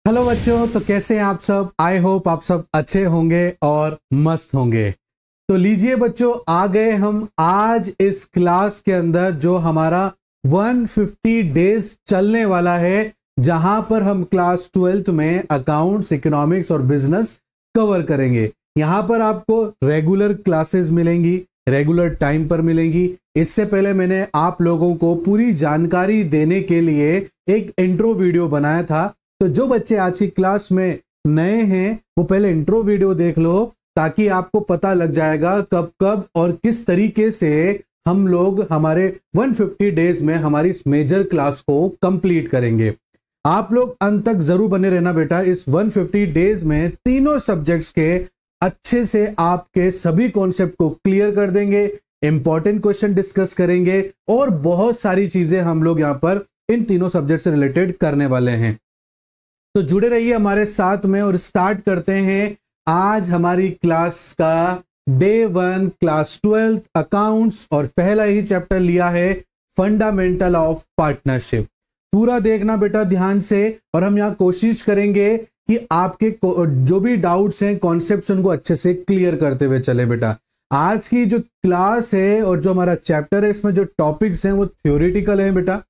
Hello बच्चों, तो कैसे हैं आप सब। आई होप आप सब अच्छे होंगे और मस्त होंगे। तो लीजिए बच्चों, आ गए हम आज इस क्लास के अंदर जो हमारा 150 डेज चलने वाला है, जहां पर हम क्लास 12th में अकाउंट्स, इकोनॉमिक्स और बिजनेस कवर करेंगे। यहां पर आपको रेगुलर क्लासेस मिलेंगी, रेगुलर टाइम पर मिलेंगी। इससे पहले मैंने आप लोगों को पूरी जानकारी देने के लिए एक इंट्रो वीडियो बनाया था। तो जो बच्चे आज की क्लास में नए हैं वो पहले इंट्रो वीडियो देख लो, ताकि आपको पता लग जाएगा कब कब और किस तरीके से हम लोग हमारे 150 डेज में हमारी इस मेजर क्लास को कंप्लीट करेंगे। आप लोग अंत तक जरूर बने रहना बेटा। इस 150 डेज में तीनों सब्जेक्ट्स के अच्छे से आपके सभी कॉन्सेप्ट को क्लियर कर देंगे, इंपॉर्टेंट क्वेश्चन डिस्कस करेंगे और बहुत सारी चीजें हम लोग यहां पर इन तीनों सब्जेक्ट से रिलेटेड करने वाले हैं। तो जुड़े रहिए हमारे साथ में और स्टार्ट करते हैं आज हमारी क्लास का डे 1 क्लास 12th अकाउंट्स। और पहला ही चैप्टर लिया है फंडामेंटल ऑफ पार्टनरशिप। पूरा देखना बेटा ध्यान से, और हम यहां कोशिश करेंगे कि आपके जो भी डाउट्स हैं, कॉन्सेप्ट्स, उनको अच्छे से क्लियर करते हुए चले बेटा। आज की जो क्लास है और जो हमारा चैप्टर है, इसमें जो टॉपिक्स हैं वो थ्योरेटिकल हैं बेटा।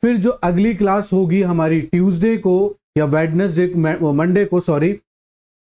फिर जो अगली क्लास होगी हमारी ट्यूसडे को या वेडनेसडे मंडे को सॉरी,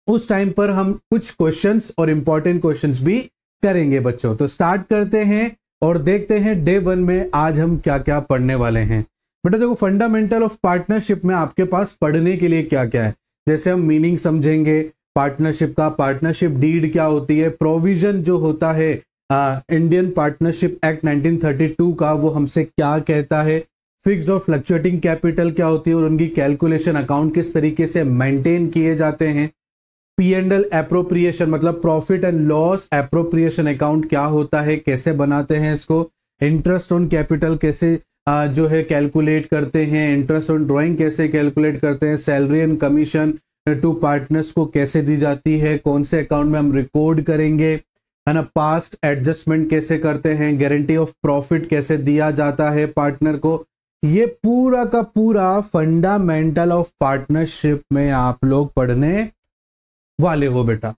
उस टाइम पर हम कुछ क्वेश्चंस और इंपॉर्टेंट क्वेश्चंस भी करेंगे बच्चों। तो स्टार्ट करते हैं और देखते हैं डे 1 में आज हम क्या क्या पढ़ने वाले हैं। बेटा देखो, फंडामेंटल ऑफ पार्टनरशिप में आपके पास पढ़ने के लिए क्या क्या है। जैसे हम मीनिंग समझेंगे पार्टनरशिप का, पार्टनरशिप डीड क्या होती है, प्रोविजन जो होता है इंडियन पार्टनरशिप एक्ट 1932 का, वो हमसे क्या कहता है, फिक्स्ड और फ्लक्चुएटिंग कैपिटल क्या होती है और उनकी कैलकुलेशन अकाउंट किस तरीके से मेंटेन किए जाते हैं, P&L एप्रोप्रिएशन मतलब profit and loss appropriation account क्या होता है, कैसे बनाते हैं इसको, इंटरेस्ट ऑन कैपिटल कैसे जो है कैलकुलेट करते हैं, इंटरेस्ट ऑन ड्राइंग कैसे कैलकुलेट करते हैं, salary and commission to partners को कैसे दी जाती है, कौन से अकाउंट में हम रिकॉर्ड करेंगे, है ना, पास्ट एडजस्टमेंट कैसे करते हैं, गारंटी ऑफ प्रॉफिट कैसे दिया जाता है पार्टनर को। ये पूरा का पूरा फंडामेंटल ऑफ पार्टनरशिप में आप लोग पढ़ने वाले हो बेटा।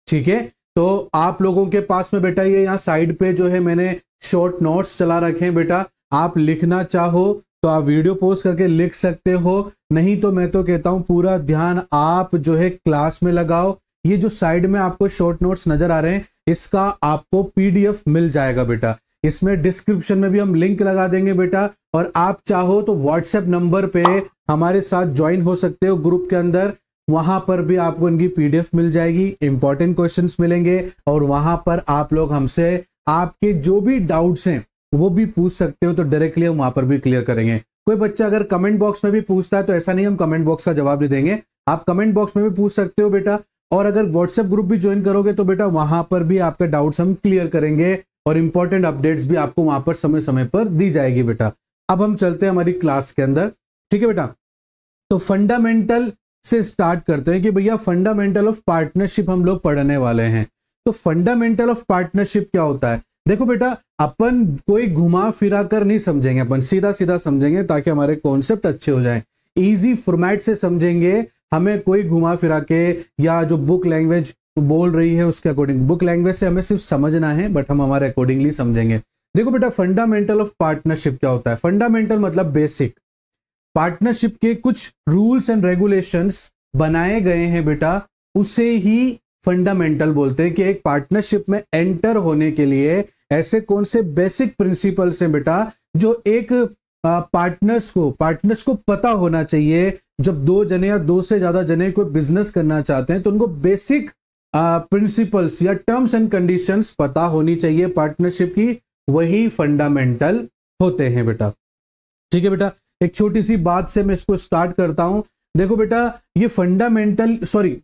ठीक है, तो आप लोगों के पास में बेटा ये यहाँ साइड पे जो है मैंने शॉर्ट नोट्स चला रखे हैं बेटा। आप लिखना चाहो तो आप वीडियो पॉज करके लिख सकते हो, नहीं तो मैं तो कहता हूं पूरा ध्यान आप जो है क्लास में लगाओ। ये जो साइड में आपको शॉर्ट नोट्स नजर आ रहे हैं, इसका आपको PDF मिल जाएगा बेटा। इसमें डिस्क्रिप्शन में भी हम लिंक लगा देंगे बेटा, और आप चाहो तो व्हाट्सएप नंबर पे हमारे साथ ज्वाइन हो सकते हो ग्रुप के अंदर। वहां पर भी आपको इनकी PDF मिल जाएगी, इंपॉर्टेंट क्वेश्चंस मिलेंगे, और वहां पर आप लोग हमसे आपके जो भी डाउट्स हैं वो भी पूछ सकते हो। तो डायरेक्टली हम वहां पर भी क्लियर करेंगे। कोई बच्चा अगर कमेंट बॉक्स में भी पूछता है तो ऐसा नहीं हम कमेंट बॉक्स का जवाब नहीं देंगे, आप कमेंट बॉक्स में भी पूछ सकते हो बेटा। और अगर व्हाट्सएप ग्रुप भी ज्वाइन करोगे तो बेटा वहां पर भी आपका डाउट्स हम क्लियर करेंगे और इंपॉर्टेंट अपडेट्स भी आपको वहां पर समय समय पर दी जाएगी बेटा। अब हम चलते हैं हमारी क्लास के अंदर। ठीक है बेटा, तो फंडामेंटल से स्टार्ट करते हैं कि भैया फंडामेंटल ऑफ पार्टनरशिप हम लोग पढ़ने वाले हैं। तो फंडामेंटल ऑफ पार्टनरशिप क्या होता है। देखो बेटा, अपन कोई घुमा फिरा कर नहीं समझेंगे, अपन सीधा सीधा समझेंगे ताकि हमारे कॉन्सेप्ट अच्छे हो जाएं। इजी फॉर्मेट से समझेंगे, हमें कोई घुमा फिरा के या जो बुक लैंग्वेज बोल रही है उसके अकॉर्डिंग, बुक लैंग्वेज से हमें सिर्फ समझना है बट हम हमारे अकॉर्डिंगली समझेंगे। देखो बेटा, फंडामेंटल ऑफ पार्टनरशिप क्या होता है। फंडामेंटल मतलब बेसिक। पार्टनरशिप के कुछ रूल्स एंड रेगुलेशंस बनाए गए हैं बेटा, उसे ही फंडामेंटल बोलते हैं। कि एक पार्टनरशिप में एंटर होने के लिए ऐसे कौन से बेसिक प्रिंसिपल्स हैं बेटा जो एक पार्टनर्स को पता होना चाहिए। जब दो जने या दो से ज्यादा जने कोई बिजनेस करना चाहते हैं तो उनको बेसिक प्रिंसिपल्स या टर्म्स एंड कंडीशंस पता होनी चाहिए पार्टनरशिप की, वही फंडामेंटल होते हैं बेटा। ठीक है बेटा, एक छोटी सी बात से मैं इसको स्टार्ट करता हूं। देखो बेटा, ये फंडामेंटल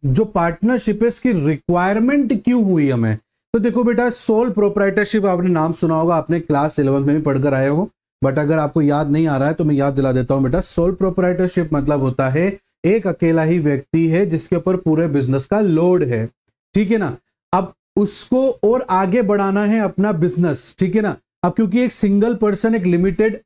जो पार्टनरशिप है इसकी रिक्वायरमेंट क्यों हुई हमें। तो देखो बेटा, सोल प्रोप्राइटरशिप आपने नाम सुना होगा, आपने क्लास 11 में भी पढ़कर आए हो, बट अगर आपको याद नहीं आ रहा है तो मैं याद दिला देता हूं बेटा। सोल प्रोप्राइटरशिप मतलब होता है एक अकेला ही व्यक्ति है जिसके ऊपर पूरे बिजनेस का लोड है। ठीक है ना, अब उसको और आगे बढ़ाना है अपना बिजनेस। ठीक है ना, अब क्योंकि एक सिंगल पर्सन एक लिमिटेड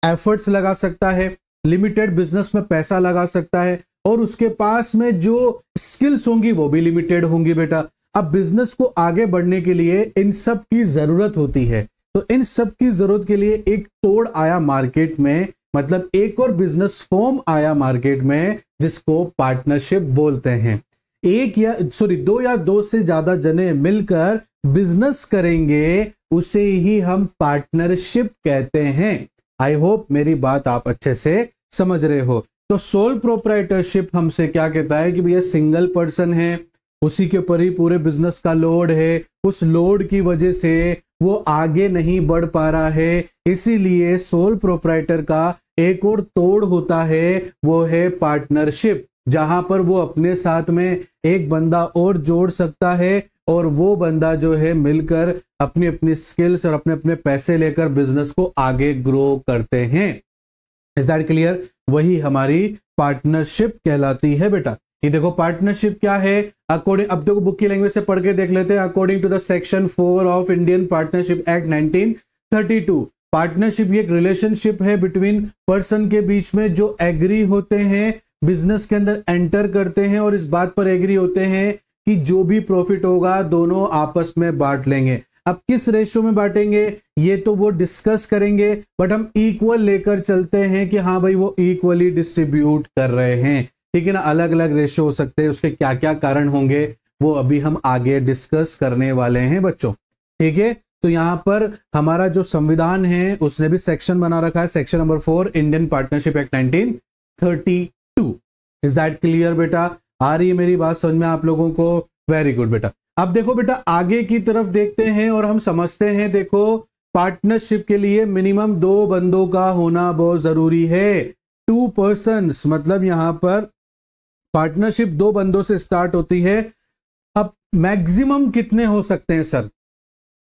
एफर्ट्स लगा सकता है, लिमिटेड बिजनेस में पैसा लगा सकता है, और उसके पास में जो स्किल्स होंगी वो भी लिमिटेड होंगी बेटा। अब बिजनेस को आगे बढ़ने के लिए इन सब की जरूरत होती है, तो इन सब की जरूरत के लिए एक तोड़ आया मार्केट में, मतलब एक और बिजनेस फॉर्म आया मार्केट में जिसको पार्टनरशिप बोलते हैं। दो या दो से ज्यादा जने मिलकर बिजनेस करेंगे, उसे ही हम पार्टनरशिप कहते हैं। आई होप मेरी बात आप अच्छे से समझ रहे हो। तो सोल प्रोप्राइटरशिप हमसे क्या कहता है कि भैया सिंगल पर्सन है, उसी के ऊपर ही पूरे बिजनेस का लोड है, उस लोड की वजह से वो आगे नहीं बढ़ पा रहा है, इसीलिए सोल प्रोप्राइटर का एक और तोड़ होता है, वो है पार्टनरशिप, जहां पर वो अपने साथ में एक बंदा और जोड़ सकता है और वो बंदा जो है मिलकर अपनी अपनी स्किल्स और अपने अपने पैसे लेकर बिजनेस को आगे ग्रो करते हैं। Is that clear? वही हमारी पार्टनरशिप कहलाती है बेटा। ये देखो पार्टनरशिप क्या है, अकॉर्डिंग, अब देखो बुक की लैंग्वेज से पढ़ के देख लेते हैं। According to the section 4 of Indian Partnership Act 1932, partnership ये एक रिलेशनशिप है बिटवीन पर्सन के बीच में जो एग्री होते हैं, बिजनेस के अंदर एंटर करते हैं और इस बात पर एग्री होते हैं कि जो भी प्रॉफिट होगा दोनों आपस में बांट लेंगे। अब किस रेशो में बांटेंगे ये तो वो डिस्कस करेंगे, बट हम इक्वल लेकर चलते हैं कि हाँ भाई वो इक्वली डिस्ट्रीब्यूट कर रहे हैं, ठीक है ना। अलग अलग रेशो हो सकते हैं, उसके क्या क्या कारण होंगे वो अभी हम आगे डिस्कस करने वाले हैं बच्चों, ठीक है। तो यहां पर हमारा जो संविधान है उसने भी सेक्शन बना रखा है, section number 4 Indian Partnership Act 1932। Is that clear बेटा? आ रही है मेरी बात समझ में आप लोगों को? वेरी गुड बेटा। अब देखो बेटा आगे की तरफ देखते हैं और हम समझते हैं। देखो पार्टनरशिप के लिए मिनिमम 2 बंदों का होना बहुत जरूरी है। 2 पर्सन्स, मतलब यहां पर पार्टनरशिप 2 बंदों से स्टार्ट होती है। अब मैक्सिमम कितने हो सकते हैं सर?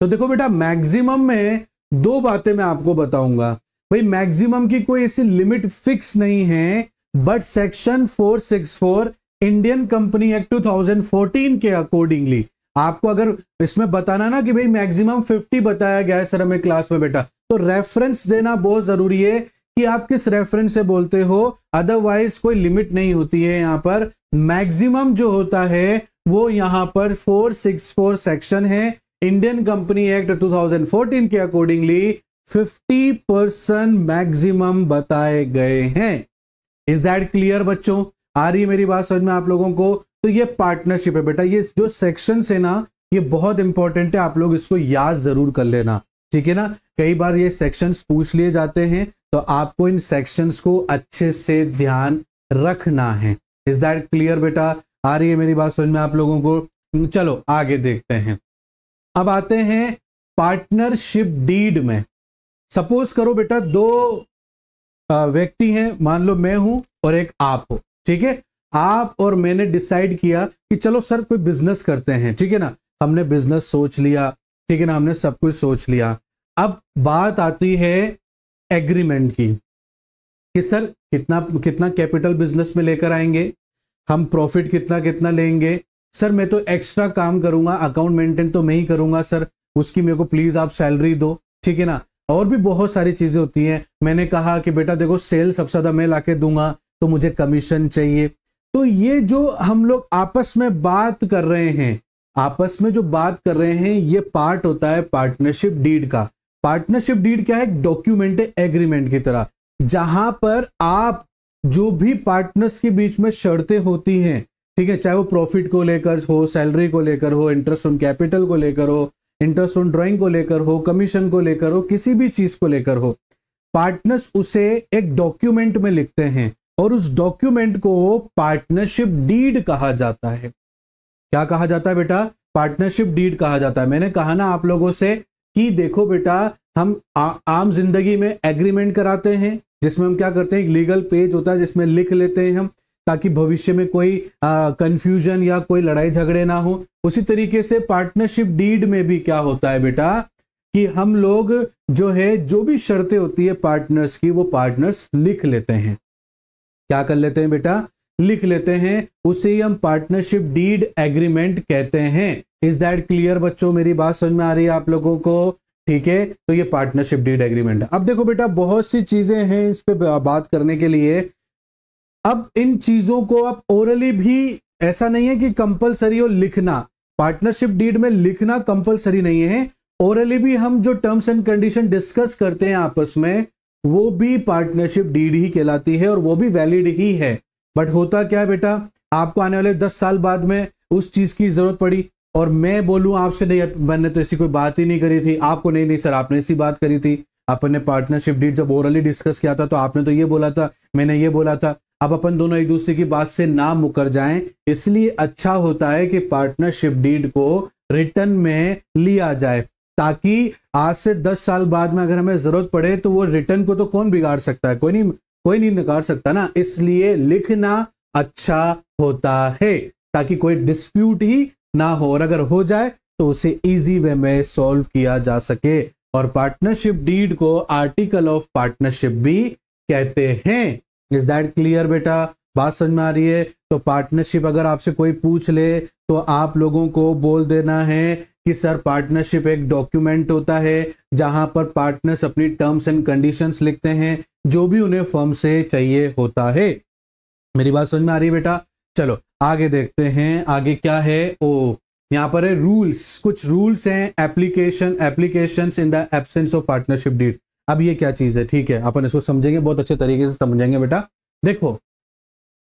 तो देखो बेटा मैक्सिमम में 2 बातें मैं आपको बताऊंगा। भाई मैक्सिमम की कोई ऐसी लिमिट फिक्स नहीं है, but section 464 Indian company act 2014 के अकॉर्डिंगली आपको अगर इसमें बताना ना कि भाई मैक्सिमम 50 बताया गया है सर हमें क्लास में बेटा, तो रेफरेंस देना बहुत जरूरी है कि आप किस रेफरेंस से बोलते हो, अदरवाइज कोई लिमिट नहीं होती है। यहां पर मैक्सिमम जो होता है वो यहां पर 464 सेक्शन है इंडियन कंपनी एक्ट 2014 के अकॉर्डिंगली 50% मैक्सिमम बताए गए हैं। इज दैट क्लियर बच्चों? आ रही है मेरी बात समझ में आप लोगों को? तो ये पार्टनरशिप है बेटा। ये जो सेक्शन है ना ये बहुत इंपॉर्टेंट है, आप लोग इसको याद जरूर कर लेना, ठीक है ना। कई बार ये सेक्शंस पूछ लिए जाते हैं तो आपको इन सेक्शंस को अच्छे से ध्यान रखना है। इज दैट क्लियर बेटा? आ रही है मेरी बात समझ में आप लोगों को? चलो आगे देखते हैं। अब आते हैं पार्टनरशिप डीड में। सपोज करो बेटा 2 व्यक्ति हैं, मान लो मैं हूं और एक आप हो, ठीक है। आप और मैंने डिसाइड किया कि चलो सर कोई बिजनेस करते हैं, ठीक है ना। हमने बिजनेस सोच लिया, ठीक है ना, हमने सब कुछ सोच लिया। अब बात आती है एग्रीमेंट की कि सर कितना कितना कैपिटल बिजनेस में लेकर आएंगे, हम प्रॉफिट कितना कितना लेंगे। सर मैं तो एक्स्ट्रा काम करूंगा, अकाउंट मेंटेन तो मैं ही करूंगा सर, उसकी मेरे को प्लीज आप सैलरी दो, ठीक है ना। और भी बहुत सारी चीजें होती हैं। मैंने कहा कि बेटा देखो सेल सबसे ज्यादा मैं लाके दूंगा तो मुझे कमीशन चाहिए। तो ये जो हम लोग आपस में बात कर रहे हैं, आपस में जो बात कर रहे हैं ये पार्ट होता है पार्टनरशिप डीड का। पार्टनरशिप डीड क्या है? एक डॉक्यूमेंट है एग्रीमेंट की तरह, जहां पर आप जो भी पार्टनर्स के बीच में शर्तें होती हैं, ठीक है, चाहे वो प्रॉफिट को लेकर हो, सैलरी को लेकर हो, इंटरेस्ट ऑन कैपिटल को लेकर हो, इंटरेस्ट ऑन ड्राइंग को लेकर हो, कमीशन को लेकर हो, किसी भी चीज को लेकर हो, पार्टनर्स उसे एक डॉक्यूमेंट में लिखते हैं और उस डॉक्यूमेंट को पार्टनरशिप डीड कहा जाता है। क्या कहा जाता है बेटा? पार्टनरशिप डीड कहा जाता है। मैंने कहा ना आप लोगों से कि देखो बेटा हम आम जिंदगी में एग्रीमेंट कराते हैं जिसमें हम क्या करते हैं, एक लीगल पेज होता है जिसमें लिख लेते हैं हम, ताकि भविष्य में कोई कंफ्यूजन या कोई लड़ाई झगड़े ना हो। उसी तरीके से पार्टनरशिप डीड में भी क्या होता है बेटा कि हम लोग जो है जो भी शर्तें होती है पार्टनर्स की वो पार्टनर्स लिख लेते हैं। क्या कर लेते हैं बेटा? लिख लेते हैं। उसे ही हम पार्टनरशिप डीड एग्रीमेंट कहते हैं। इज दैट क्लियर बच्चों? मेरी बात समझ में आ रही है आप लोगों को? ठीक है, तो ये पार्टनरशिप डीड एग्रीमेंट है। अब देखो बेटा बहुत सी चीजें हैं इस पे बात करने के लिए। अब इन चीजों को आप ओरली भी, ऐसा नहीं है कि कंपलसरी हो लिखना, पार्टनरशिप डीड में लिखना कंपलसरी नहीं है, ओरली भी हम जो टर्म्स एंड कंडीशन डिस्कस करते हैं आपस में वो भी पार्टनरशिप डीड ही कहलाती है और वो भी वैलिड ही है। बट होता क्या है बेटा, आपको आने वाले 10 साल बाद में उस चीज की जरूरत पड़ी और मैं बोलूं आपसे नहीं, मैंने तो ऐसी कोई बात ही नहीं करी थी, आपको नहीं नहीं सर आपने ऐसी बात करी थी, अपन ने पार्टनरशिप डीड जब ओरली डिस्कस किया था तो आपने तो ये बोला था, मैंने ये बोला था। अब अपन दोनों एक दूसरे की बात से ना मुकर जाएं, इसलिए अच्छा होता है कि पार्टनरशिप डीड को रिटर्न में लिया जाए, ताकि आज से 10 साल बाद में अगर हमें जरूरत पड़े तो वो रिटर्न को तो कौन बिगाड़ सकता है, कोई नहीं नकार सकता ना। इसलिए लिखना अच्छा होता है ताकि कोई डिस्प्यूट ही ना हो, और अगर हो जाए तो उसे इजी वे में सॉल्व किया जा सके। और पार्टनरशिप डीड को आर्टिकल ऑफ पार्टनरशिप भी कहते हैं। इज दैट क्लियर बेटा, बात समझ में आ रही है? तो पार्टनरशिप अगर आपसे कोई पूछ ले तो आप लोगों को बोल देना है कि सर पार्टनरशिप एक डॉक्यूमेंट होता है जहां पर पार्टनर्स अपनी टर्म्स एंड कंडीशंस लिखते हैं जो भी उन्हें फर्म से चाहिए होता है। मेरी बात समझ में आ रही है बेटा? चलो आगे देखते हैं, आगे क्या है। ओ यहाँ पर है रूल्स, कुछ रूल्स हैं applications in the absence of partnership deed. अब ये क्या चीज है, ठीक है, अपन इसको समझेंगे, बहुत अच्छे तरीके से समझेंगे बेटा। देखो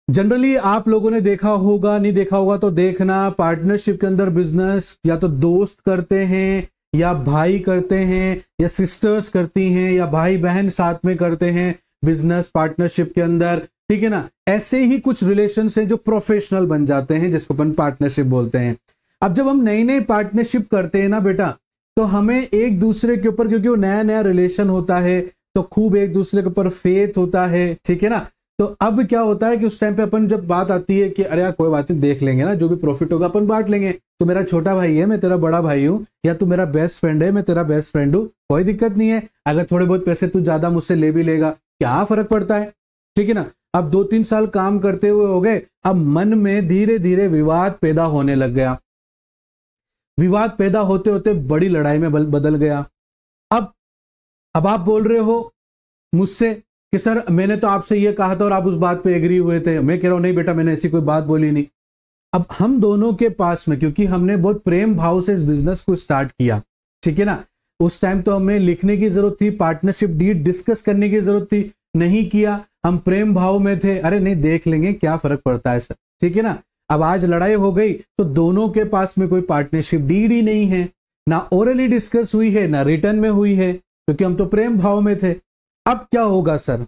जनरली आप लोगों ने देखा होगा, नहीं देखा होगा तो देखना, पार्टनरशिप के अंदर बिजनेस या तो दोस्त करते हैं या भाई करते हैं या सिस्टर्स करती हैं या भाई बहन साथ में करते हैं बिजनेस पार्टनरशिप के अंदर, ठीक है ना। ऐसे ही कुछ रिलेशन हैं जो प्रोफेशनल बन जाते हैं जिसको अपन पार्टनरशिप बोलते हैं। अब जब हम नई नई पार्टनरशिप करते हैं ना बेटा, तो हमें एक दूसरे के ऊपर, क्योंकि वो नया नया रिलेशन होता है तो खूब एक दूसरे के ऊपर फेथ होता है, ठीक है ना। तो अब क्या होता है कि उस टाइम पे अपन जब बात आती है कि अरे यार कोई बात नहीं, देख लेंगे ना, जो भी प्रॉफिट होगा अपन बांट लेंगे, तो मेरा छोटा भाई है मैं तेरा बड़ा भाई हूं, या तू मेरा बेस्ट फ्रेंड है मैं तेरा बेस्ट फ्रेंड हूं, कोई दिक्कत नहीं है। अगर थोड़े बहुत पैसे तू ज्यादा मुझसे ले भी लेगा, क्या फर्क पड़ता है, ठीक है ना। अब 2-3 साल काम करते हुए हो गए, अब मन में धीरे धीरे विवाद पैदा होने लग गया, विवाद पैदा होते होते बड़ी लड़ाई में बदल गया। अब आप बोल रहे हो मुझसे कि सर मैंने तो आपसे ये कहा था और आप उस बात पे एग्री हुए थे, मैं कह रहा हूं नहीं बेटा मैंने ऐसी कोई बात बोली नहीं। अब हम दोनों के पास में, क्योंकि हमने बहुत प्रेम भाव से इस बिजनेस को स्टार्ट किया, ठीक है ना, उस टाइम तो हमें लिखने की जरूरत थी, पार्टनरशिप डीड डिस्कस करने की जरूरत थी, नहीं किया, हम प्रेम भाव में थे, अरे नहीं देख लेंगे क्या फर्क पड़ता है सर, ठीक है ना। अब आज लड़ाई हो गई तो दोनों के पास में कोई पार्टनरशिप डीड ही नहीं है, ना ओरली डिस्कस हुई है ना रिटर्न में हुई है, क्योंकि हम तो प्रेम भाव में थे। अब क्या होगा सर?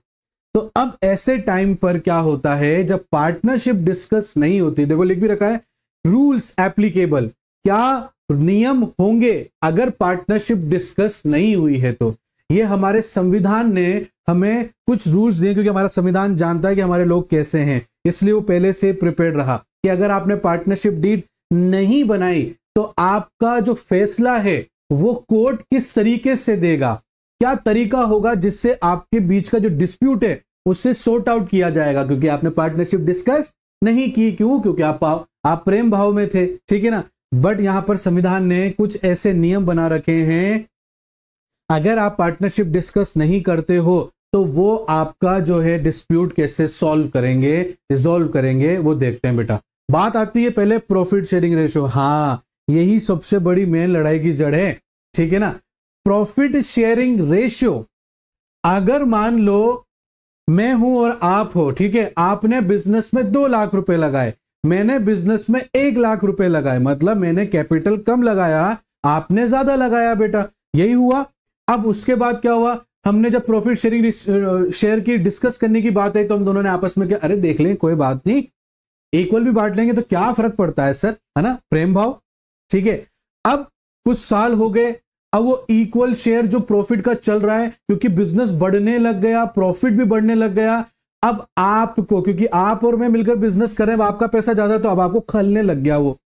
तो अब ऐसे टाइम पर क्या होता है जब पार्टनरशिप डिस्कस नहीं होती, देखो लिख भी रखा है रूल्स एप्लीकेबल, क्या नियम होंगे अगर पार्टनरशिप डिस्कस नहीं हुई है। तो ये हमारे संविधान ने हमें कुछ रूल्स दिए, क्योंकि हमारा संविधान जानता है कि हमारे लोग कैसे हैं, इसलिए वो पहले से प्रिपेयर्ड रहा कि अगर आपने पार्टनरशिप डीड नहीं बनाई तो आपका जो फैसला है वो कोर्ट किस तरीके से देगा, क्या तरीका होगा जिससे आपके बीच का जो डिस्प्यूट है उससे सॉर्ट आउट किया जाएगा, क्योंकि आपने पार्टनरशिप डिस्कस नहीं की। क्यों? क्योंकि आप प्रेम भाव में थे, ठीक है ना। बट यहां पर संविधान ने कुछ ऐसे नियम बना रखे हैं, अगर आप पार्टनरशिप डिस्कस नहीं करते हो तो वो आपका जो है डिस्प्यूट कैसे सॉल्व करेंगे, रिजॉल्व करेंगे, वो देखते हैं बेटा। बात आती है पहले प्रॉफिट शेयरिंग रेशियो, हाँ यही सबसे बड़ी मेन लड़ाई की जड़ है, ठीक है ना। प्रॉफिट शेयरिंग रेशियो, अगर मान लो मैं हूं और आप हो, ठीक है, आपने बिजनेस में 2 लाख रुपए लगाए, मैंने बिजनेस में 1 लाख रुपए लगाए, मतलब मैंने कैपिटल कम लगाया, आपने ज्यादा लगाया बेटा, यही हुआ। अब उसके बाद क्या हुआ, हमने जब प्रॉफिट शेयरिंग शेयर की डिस्कस करने की बात आई तो हम दोनों ने आपस में क्या, अरे देख लेंगे कोई बात नहीं, इक्वल भी बांट लेंगे तो क्या फर्क पड़ता है सर, है ना, प्रेम भाव, ठीक है। अब कुछ साल हो गए, अब वो इक्वल शेयर जो प्रॉफिट का चल रहा है, क्योंकि बिजनेस बढ़ने लग गया, प्रॉफिट भी बढ़ने लग गया, अब आपको, क्योंकि आप और मैं मिलकर बिजनेस कर रहे हैं, आपका पैसा ज्यादा तो अब आपको खलने लग गया वो,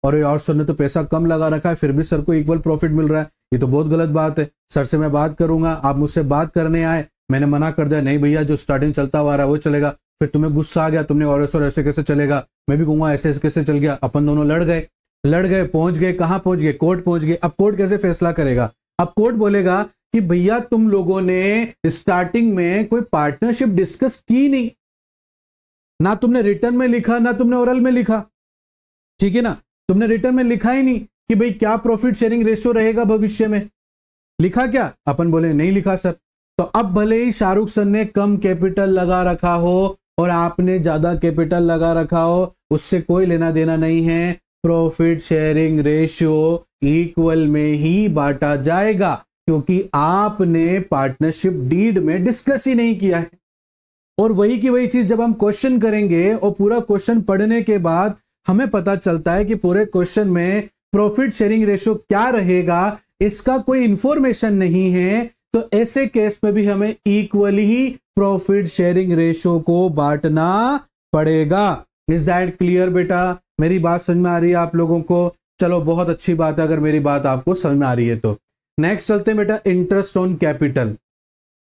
और यार सर ने तो पैसा कम लगा रखा है फिर भी सर को इक्वल प्रॉफिट मिल रहा है, ये तो बहुत गलत बात है, सर से मैं बात करूंगा, आप मुझसे बात करने आए, मैंने मना कर दिया, नहीं भैया जो स्टार्टिंग चलता हुआ रहा है वो चलेगा, फिर तुम्हें गुस्सा आ गया, तुमने और ऐसे कैसे चलेगा, मैं भी कहूंगा ऐसे कैसे चल गया, अपन दोनों लड़ गए, पहुंच गए, कहां पहुंच गए, कोर्ट पहुंच गए। अब कोर्ट कैसे फैसला करेगा? अब कोर्ट बोलेगा कि भैया तुम लोगों ने स्टार्टिंग में कोई पार्टनरशिप डिस्कस की नहीं, ना तुमने रिटर्न में लिखा ना तुमने ओरल में लिखा, ठीक है ना। तुमने रिटर्न में लिखा ही नहीं कि भाई क्या प्रॉफिट शेयरिंग रेशियो रहेगा भविष्य में, लिखा क्या? अपन बोले नहीं लिखा सर। तो अब भले ही शाहरुख सर ने कम कैपिटल लगा रखा हो और आपने ज्यादा कैपिटल लगा रखा हो, उससे कोई लेना देना नहीं है। प्रॉफिट शेयरिंग रेशियो इक्वल में ही बांटा जाएगा, क्योंकि आपने पार्टनरशिप डीड में डिस्कस ही नहीं किया है। और वही की वही चीज जब हम क्वेश्चन करेंगे और पूरा क्वेश्चन पढ़ने के बाद हमें पता चलता है कि पूरे क्वेश्चन में प्रॉफिट शेयरिंग रेशियो क्या रहेगा, इसका कोई इंफॉर्मेशन नहीं है, तो ऐसे केस में भी हमें इक्वली ही प्रॉफिट शेयरिंग रेशियो को बांटना पड़ेगा। इज दैट क्लियर बेटा? मेरी बात समझ में आ रही है आप लोगों को? चलो बहुत अच्छी बात है अगर मेरी बात आपको समझ में आ रही है तो। नेक्स्ट चलते हैं बेटा, interest on capital.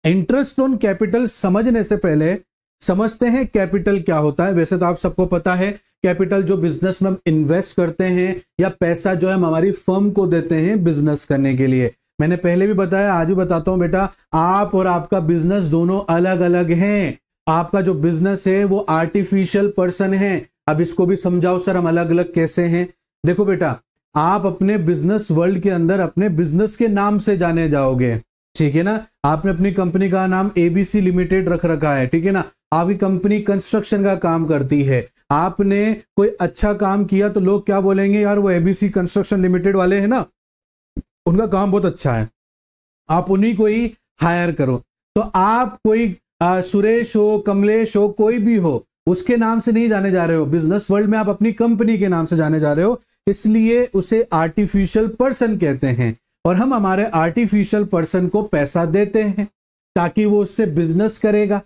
Interest on capital समझने से पहले समझते हैं कैपिटल क्या होता है। वैसे तो आप सबको पता है कैपिटल जो बिजनेस में हम इन्वेस्ट करते हैं या पैसा जो है हम हमारी फर्म को देते हैं बिजनेस करने के लिए। मैंने पहले भी बताया, आज भी बताता हूं बेटा, आप और आपका बिजनेस दोनों अलग अलग हैं। आपका जो बिजनेस है वो आर्टिफिशियल पर्सन है। अब इसको भी समझाओ सर हम अलग अलग कैसे हैं। देखो बेटा, आप अपने बिजनेस वर्ल्ड के अंदर अपने बिजनेस के नाम से जाने जाओगे, ठीक है ना। आपने अपनी कंपनी का नाम एबीसी लिमिटेड रख रखा है, ठीक है ना। आपकी कंपनी कंस्ट्रक्शन का काम करती है, आपने कोई अच्छा काम किया तो लोग क्या बोलेंगे, यार वो एबीसी कंस्ट्रक्शन लिमिटेड वाले हैं ना, उनका काम बहुत अच्छा है, आप उन्हीं को ही हायर करो। तो आप कोई सुरेश हो, कमलेश हो, कोई भी हो, उसके नाम से नहीं जाने जा रहे हो। बिजनेस वर्ल्ड में आप अपनी कंपनी के नाम से जाने जा रहे हो, इसलिए उसे आर्टिफिशियल पर्सन कहते हैं। और हम हमारे आर्टिफिशियल पर्सन को पैसा देते हैं ताकि वो उससे बिजनेस करेगा,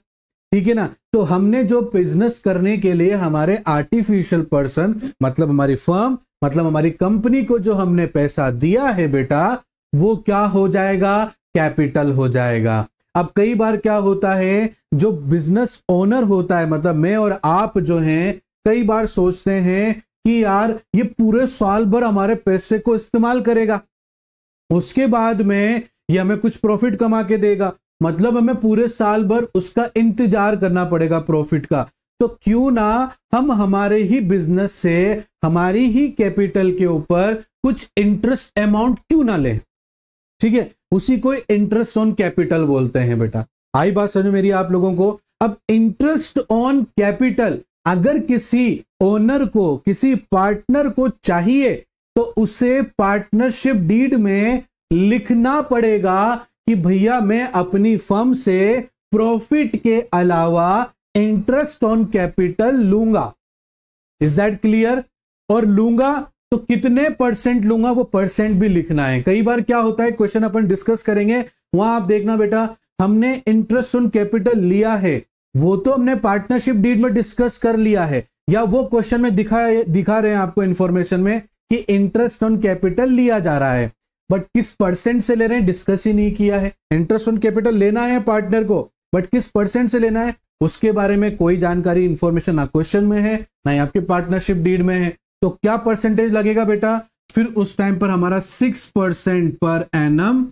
ठीक है ना। तो हमने जो बिजनेस करने के लिए हमारे आर्टिफिशियल पर्सन मतलब हमारी फर्म मतलब हमारी कंपनी को जो हमने पैसा दिया है बेटा, वो क्या हो जाएगा? कैपिटल हो जाएगा। अब कई बार क्या होता है, जो बिजनेस ओनर होता है मतलब मैं और आप जो हैं, कई बार सोचते हैं कि यार ये पूरे साल भर हमारे पैसे को इस्तेमाल करेगा, उसके बाद में ये हमें कुछ प्रॉफिट कमा के देगा, मतलब हमें पूरे साल भर उसका इंतजार करना पड़ेगा प्रॉफिट का। तो क्यों ना हम हमारे ही बिजनेस से हमारी ही कैपिटल के ऊपर कुछ इंटरेस्ट अमाउंट क्यों ना लें, ठीक है। उसी को इंटरेस्ट ऑन कैपिटल बोलते हैं बेटा। आई बात समझ मेरी आप लोगों को? अब इंटरेस्ट ऑन कैपिटल अगर किसी ओनर को, किसी पार्टनर को चाहिए तो उसे पार्टनरशिप डीड में लिखना पड़ेगा कि भैया मैं अपनी फर्म से प्रॉफिट के अलावा इंटरेस्ट ऑन कैपिटल लूंगा। Is that clear? और लूंगा तो कितने परसेंट लूंगा, वो परसेंट भी लिखना है। कई बार क्या होता है, क्वेश्चन अपन डिस्कस करेंगे, वहां आप देखना बेटा, हमने इंटरेस्ट ऑन कैपिटल लिया है, वो तो हमने पार्टनरशिप डीड में डिस्कस कर लिया है, या वो क्वेश्चन में दिखा रहे हैं आपको इंफॉर्मेशन में कि इंटरेस्ट ऑन कैपिटल लिया जा रहा है, बट किस परसेंट से ले रहे हैं डिस्कस ही नहीं किया है। इंटरेस्ट ऑन कैपिटल लेना है पार्टनर को, बट किस परसेंट से लेना है उसके बारे में कोई जानकारी इंफॉर्मेशन ना क्वेश्चन में है ना आपके पार्टनरशिप डीड में है। तो क्या परसेंटेज लगेगा बेटा? फिर उस टाइम पर हमारा 6% पर एनम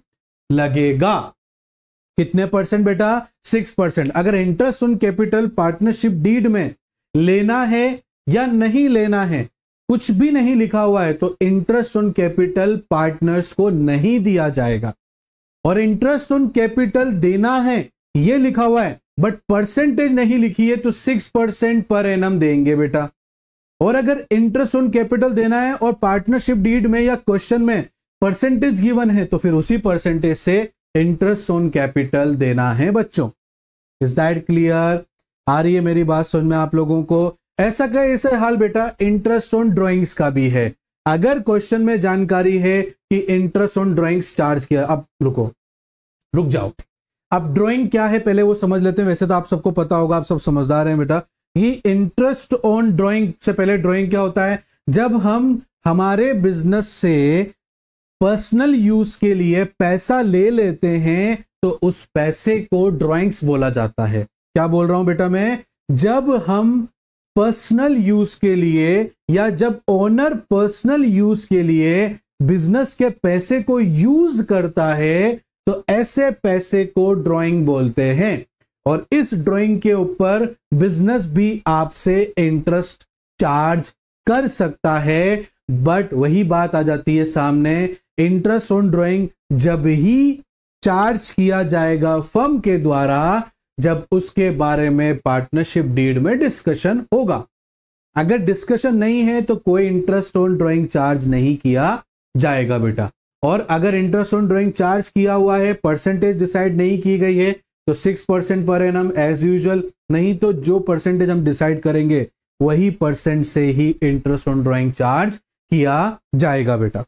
लगेगा। कितने परसेंट बेटा? 6%। अगर interest on capital partnership deed में लेना है या नहीं लेना है, कुछ भी नहीं लिखा हुआ है, तो इंटरेस्ट ऑन कैपिटल पार्टनर्स को नहीं दिया जाएगा। और इंटरेस्ट ऑन कैपिटल देना है ये लिखा हुआ है, बट परसेंटेज नहीं लिखी है, तो 6% पर एनम देंगे बेटा। और अगर इंटरेस्ट ऑन कैपिटल देना है और पार्टनरशिप डीड में या क्वेश्चन में परसेंटेज गिवन है, तो फिर उसी परसेंटेज से इंटरेस्ट ऑन कैपिटल देना है बच्चों। Is that clear? आ रही है मेरी बात समझ में आप लोगों को? ऐसा का ऐसा हाल बेटा इंटरेस्ट ऑन ड्राइंग्स का भी है। अगर क्वेश्चन में जानकारी है कि इंटरेस्ट ऑन ड्राइंग्स चार्ज किया, अब रुक जाओ, अब ड्राइंग क्या है पहले वो समझ लेते हैं। वैसे तो आप सबको पता होगा, आप सब समझदार हैं बेटा। ये इंटरेस्ट ऑन ड्राइंग से पहले ड्राइंग क्या होता है? जब हम हमारे बिजनेस से पर्सनल यूज के लिए पैसा ले लेते हैं तो उस पैसे को ड्राइंग्स बोला जाता है। क्या बोल रहा हूं बेटा मैं? जब हम पर्सनल यूज के लिए या जब ओनर पर्सनल यूज के लिए बिजनेस के पैसे को यूज करता है तो ऐसे पैसे को ड्राइंग बोलते हैं। और इस ड्राइंग के ऊपर बिजनेस भी आपसे इंटरेस्ट चार्ज कर सकता है। बट वही बात आ जाती है सामने, इंटरेस्ट ऑन ड्राइंग जब ही चार्ज किया जाएगा फर्म के द्वारा जब उसके बारे में पार्टनरशिप डीड में डिस्कशन होगा। अगर डिस्कशन नहीं है तो कोई इंटरेस्ट ऑन ड्राइंग चार्ज नहीं किया जाएगा बेटा। और अगर इंटरेस्ट ऑन ड्राइंग चार्ज किया हुआ है, परसेंटेज डिसाइड नहीं की गई है तो 6% पर एनम एज यूजुअल, नहीं तो जो परसेंटेज हम डिसाइड करेंगे वही परसेंट से ही इंटरेस्ट ऑन ड्राइंग चार्ज किया जाएगा बेटा।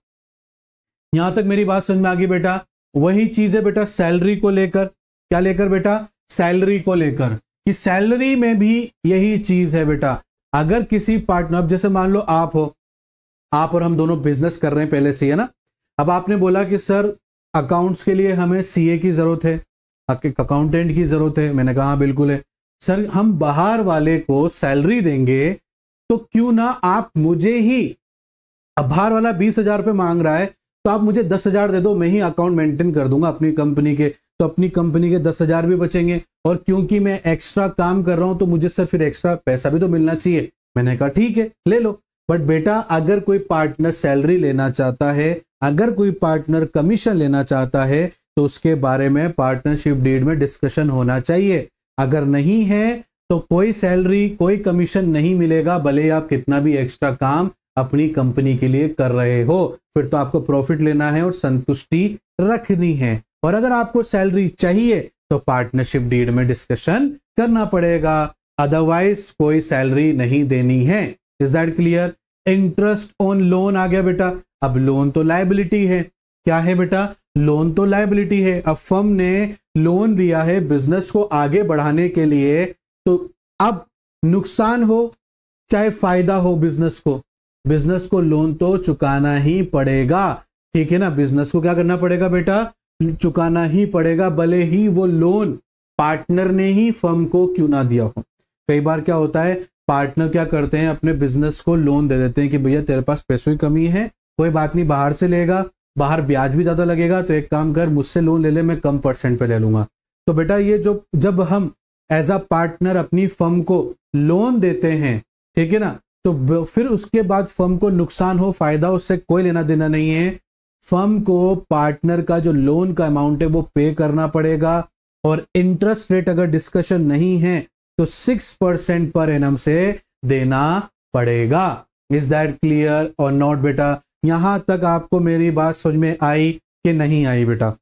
यहां तक मेरी बात समझ में आ गई बेटा। वही चीज है बेटा सैलरी को लेकर, क्या लेकर बेटा, सैलरी को लेकर, कि सैलरी में भी यही चीज है बेटा। अगर किसी पार्टनर, अब जैसे मान लो आप हो, आप और हम दोनों बिजनेस कर रहे हैं पहले से, है ना। अब आपने बोला कि सर अकाउंट्स के लिए हमें सीए की जरूरत है, अकाउंटेंट की जरूरत है। मैंने कहा हाँ बिल्कुल है सर, हम बाहर वाले को सैलरी देंगे तो क्यों ना आप मुझे ही, अब बाहर वाला 20,000 रुपये मांग रहा है तो आप मुझे 10,000 दे दो, मैं ही अकाउंट मेंटेन कर दूंगा अपनी कंपनी के, तो अपनी कंपनी के 10,000 भी बचेंगे। और क्योंकि मैं एक्स्ट्रा काम कर रहा हूं तो मुझे सर फिर एक्स्ट्रा पैसा भी तो मिलना चाहिए। मैंने कहा ठीक है ले लो। बट बेटा अगर कोई पार्टनर सैलरी लेना चाहता है, अगर कोई पार्टनर कमीशन लेना चाहता है तो उसके बारे में पार्टनरशिप डीड में डिस्कशन होना चाहिए। अगर नहीं है तो कोई सैलरी कोई कमीशन नहीं मिलेगा, भले ही आप कितना भी एक्स्ट्रा काम अपनी कंपनी के लिए कर रहे हो। फिर तो आपको प्रॉफिट लेना है और संतुष्टि रखनी है। और अगर आपको सैलरी चाहिए तो पार्टनरशिप डीड में डिस्कशन करना पड़ेगा, अदरवाइज कोई सैलरी नहीं देनी है। Is that clear. Interest on loan आ गया बेटा। अब लोन तो लायबिलिटी है, क्या है बेटा, लोन तो लायबिलिटी है। अब फर्म ने लोन दिया है बिजनेस को आगे बढ़ाने के लिए, तो अब नुकसान हो चाहे फायदा हो बिजनेस को लोन तो चुकाना ही पड़ेगा, ठीक है ना। बिजनेस को क्या करना पड़ेगा बेटा, चुकाना ही पड़ेगा, भले ही वो लोन पार्टनर ने ही फर्म को क्यों ना दिया हो। कई बार क्या होता है, पार्टनर क्या करते हैं, अपने बिजनेस को लोन दे देते हैं कि भैया तेरे पास पैसों की कमी है, कोई बात नहीं बाहर से लेगा, बाहर ब्याज भी ज्यादा लगेगा, तो एक काम कर मुझसे लोन ले ले, मैं कम परसेंट पे ले लूंगा। तो बेटा ये जो जब हम एज अ पार्टनर अपनी फर्म को लोन देते हैं, ठीक है ना, तो फिर उसके बाद फर्म को नुकसान हो फायदा उससे कोई लेना देना नहीं है। फर्म को पार्टनर का जो लोन का अमाउंट है वो पे करना पड़ेगा। और इंटरेस्ट रेट अगर डिस्कशन नहीं है तो 6% पर एनम से देना पड़ेगा। इज दैट क्लियर और नॉट बेटा। यहां तक आपको मेरी बात समझ में आई कि नहीं आई बेटा?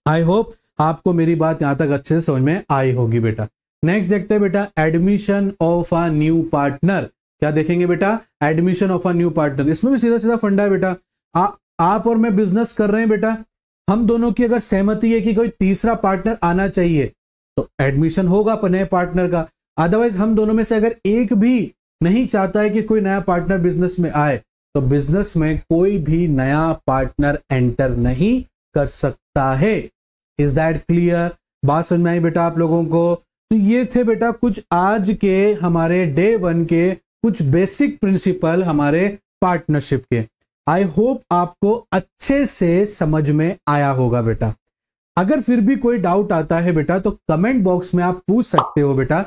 आई होप आपको मेरी बात यहां तक अच्छे से समझ में आई होगी बेटा। नेक्स्ट देखते हैं बेटा, admission of a new partner. क्या देखेंगे बेटा, admission of a new partner. इसमें भी सीधा सीधा फंडा है बेटा। आप और मैं बिजनेस कर रहे हैं बेटा, हम दोनों की अगर सहमति है कि कोई तीसरा पार्टनर आना चाहिए तो एडमिशन होगा नए पार्टनर का। अदरवाइज हम दोनों में से अगर एक भी नहीं चाहता है कि कोई नया पार्टनर बिजनेस में आए तो बिजनेस में कोई भी नया पार्टनर एंटर नहीं कर सकता है। Is that clear? बात समझ में आई बेटा आप लोगों को? तो ये थे बेटा कुछ आज के हमारे डे 1 के कुछ बेसिक प्रिंसिपल हमारे पार्टनरशिप के। आई होप आपको अच्छे से समझ में आया होगा बेटा। अगर फिर भी कोई डाउट आता है बेटा तो कमेंट बॉक्स में आप पूछ सकते हो बेटा।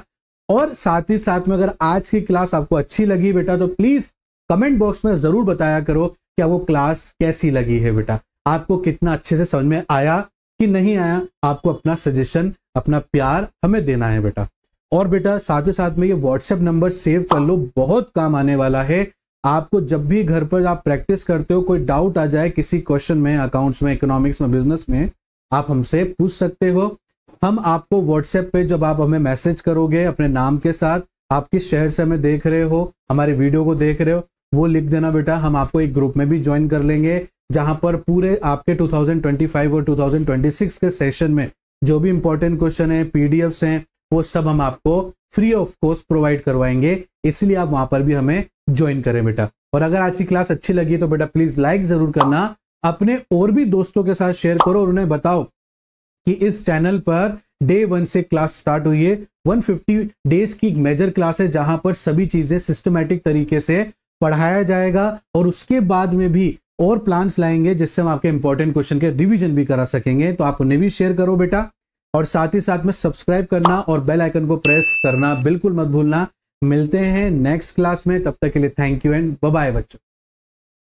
और साथ ही साथ में अगर आज की क्लास आपको अच्छी लगी बेटा तो प्लीज कमेंट बॉक्स में जरूर बताया करो क्या वो क्लास कैसी लगी है बेटा, आपको कितना अच्छे से समझ में आया कि नहीं आया। आपको अपना सजेशन अपना प्यार हमें देना है बेटा। और बेटा साथ ही साथ में ये व्हाट्सएप नंबर सेव कर लो, बहुत काम आने वाला है आपको। जब भी घर पर आप प्रैक्टिस करते हो, कोई डाउट आ जाए किसी क्वेश्चन में, अकाउंट्स में, इकोनॉमिक्स में, बिजनेस में, आप हमसे पूछ सकते हो। हम आपको व्हाट्सएप पे जब आप हमें मैसेज करोगे अपने नाम के साथ, आप किस शहर से हमें देख रहे हो, हमारे वीडियो को देख रहे हो, वो लिख देना बेटा। हम आपको एक ग्रुप में भी ज्वाइन कर लेंगे जहां पर पूरे आपके 2025 और 2026 के सेशन में जो भी इंपॉर्टेंट क्वेश्चन है, पीडीएफ्स हैं, वो सब हम आपको फ्री ऑफ कॉस्ट प्रोवाइड करवाएंगे। इसलिए आप वहां पर भी हमें ज्वाइन करें बेटा। और अगर आज की क्लास अच्छी लगी तो बेटा प्लीज लाइक जरूर करना, अपने और भी दोस्तों के साथ शेयर करो और उन्हें बताओ कि इस चैनल पर डे 1 से क्लास स्टार्ट हुई है। 150 डेज की मेजर क्लास है जहां पर सभी चीजें सिस्टमैटिक तरीके से पढ़ाया जाएगा और उसके बाद में भी और प्लान्स लाएंगे जिससे हम आपके इंपॉर्टेंट क्वेश्चन के रिवीजन भी करा सकेंगे। तो आप उन्हें भी शेयर करो बेटा। और साथ ही साथ में सब्सक्राइब करना और बेल आइकन को प्रेस करना बिल्कुल मत भूलना। मिलते हैं नेक्स्ट क्लास में, तब तक के लिए thank you and bye bye बच्चों।